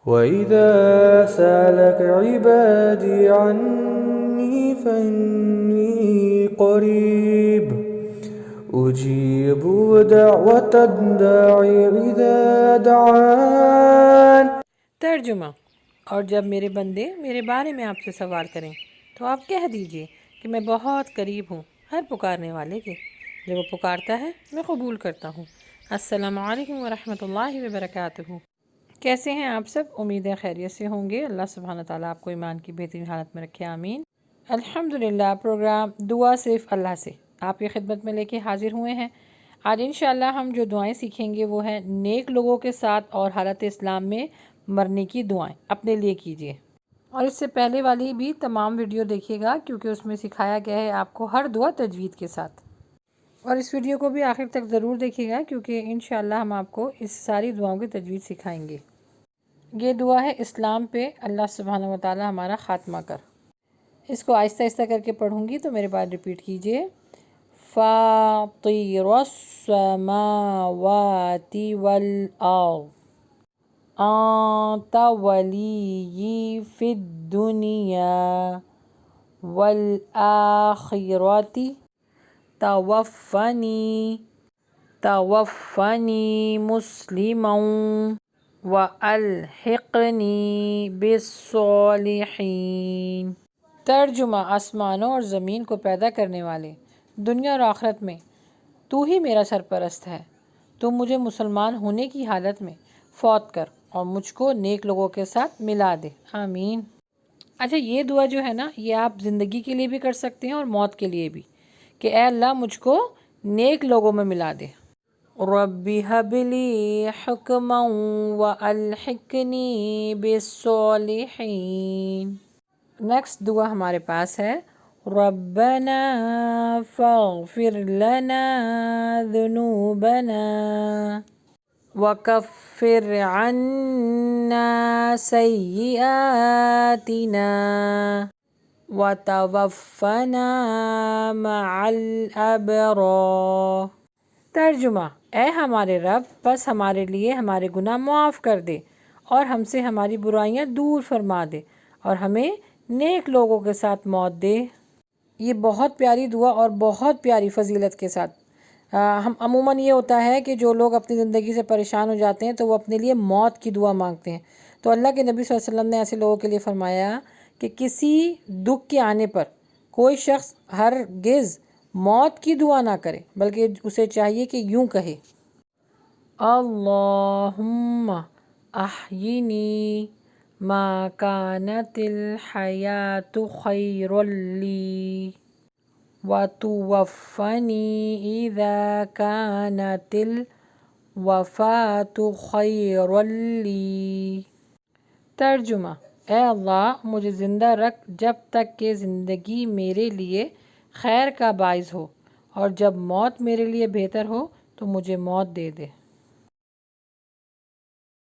وَإِذَا سَأَلَكَ عِبَادِي عَنِّي فَإِنِّي قَرِيبٌ أُجِيبُ دَعْوَةَ الدَّاعِ إِذَا دَعَانِ۔ ترجمہ: اور جب میرے بندے میرے بارے میں آپ سے سوال کریں تو آپ کہہ دیجئے کہ میں بہت قریب ہوں ہر پکارنے والے کے، جب وہ پکارتا ہے میں قبول کرتا ہوں۔ السلام علیکم ورحمۃ اللہ وبرکاتہ۔ کیسے ہیں آپ سب؟ امید ہے خیریت سے ہوں گے۔ اللہ سبحانہ تعالیٰ آپ کو ایمان کی بہترین حالت میں رکھے، آمین۔ الحمدللہ، پروگرام دعا صرف اللہ سے آپ کی خدمت میں لے کے حاضر ہوئے ہیں۔ آج انشاءاللہ ہم جو دعائیں سیکھیں گے وہ ہیں نیک لوگوں کے ساتھ اور حالت اسلام میں مرنے کی دعائیں اپنے لیے کیجیے، اور اس سے پہلے والی بھی تمام ویڈیو دیکھیے گا کیونکہ اس میں سکھایا گیا ہے آپ کو ہر دعا تجوید کے ساتھ، اور اس ویڈیو کو بھی آخر تک ضرور دیکھیے گا کیونکہ انشاءاللہ ہم آپ کو اس ساری دعاؤں کی تجوید سکھائیں گے۔ یہ دعا ہے اسلام پہ، اللہ سبحانہ وتعالی ہمارا خاتمہ کر۔ اس کو آہستہ آہستہ کر کے پڑھوں گی تو میرے بعد ریپیٹ کیجیے۔ فاطر السماوات والارض انت ولی فی الدنیا والآخرۃ توفنی مسلما وَأَلْحِقْنِي بِالصَّالِحِينَ۔ ترجمہ: آسمانوں اور زمین کو پیدا کرنے والے، دنیا اور آخرت میں تو ہی میرا سرپرست ہے، تو مجھے مسلمان ہونے کی حالت میں فوت کر اور مجھ کو نیک لوگوں کے ساتھ ملا دے، آمین۔ اچھا، یہ دعا جو ہے نا، یہ آپ زندگی کے لیے بھی کر سکتے ہیں اور موت کے لیے بھی، کہ اے اللہ مجھ کو نیک لوگوں میں ملا دے۔ رب هب لي حكما والحقني بالصالحين۔ نیکسٹ دعا ہمارے پاس ہے، ربنا فاغفر لنا ذنوبنا وكفر عنا سيئاتنا وتوفنا مع الابرار۔ ترجمہ: اے ہمارے رب، بس ہمارے لیے ہمارے گناہ معاف کر دے اور ہم سے ہماری برائیاں دور فرما دے اور ہمیں نیک لوگوں کے ساتھ موت دے۔ یہ بہت پیاری دعا اور بہت پیاری فضیلت کے ساتھ ہم عموماً یہ ہوتا ہے کہ جو لوگ اپنی زندگی سے پریشان ہو جاتے ہیں تو وہ اپنے لیے موت کی دعا مانگتے ہیں، تو اللہ کے نبی صلی اللہ علیہ وسلم نے ایسے لوگوں کے لیے فرمایا کہ کسی دکھ کے آنے پر کوئی شخص ہرگز موت کی دعا نہ کرے، بلکہ اسے چاہیے کہ یوں کہے، اللہم احیینی ما کانت الحیاۃ خیرا لی وتوفنی اذا کانت الوفاۃ خیرا لی۔ ترجمہ: اے اللہ، مجھے زندہ رکھ جب تک کہ زندگی میرے لیے خیر کا باعث ہو، اور جب موت میرے لیے بہتر ہو تو مجھے موت دے دے۔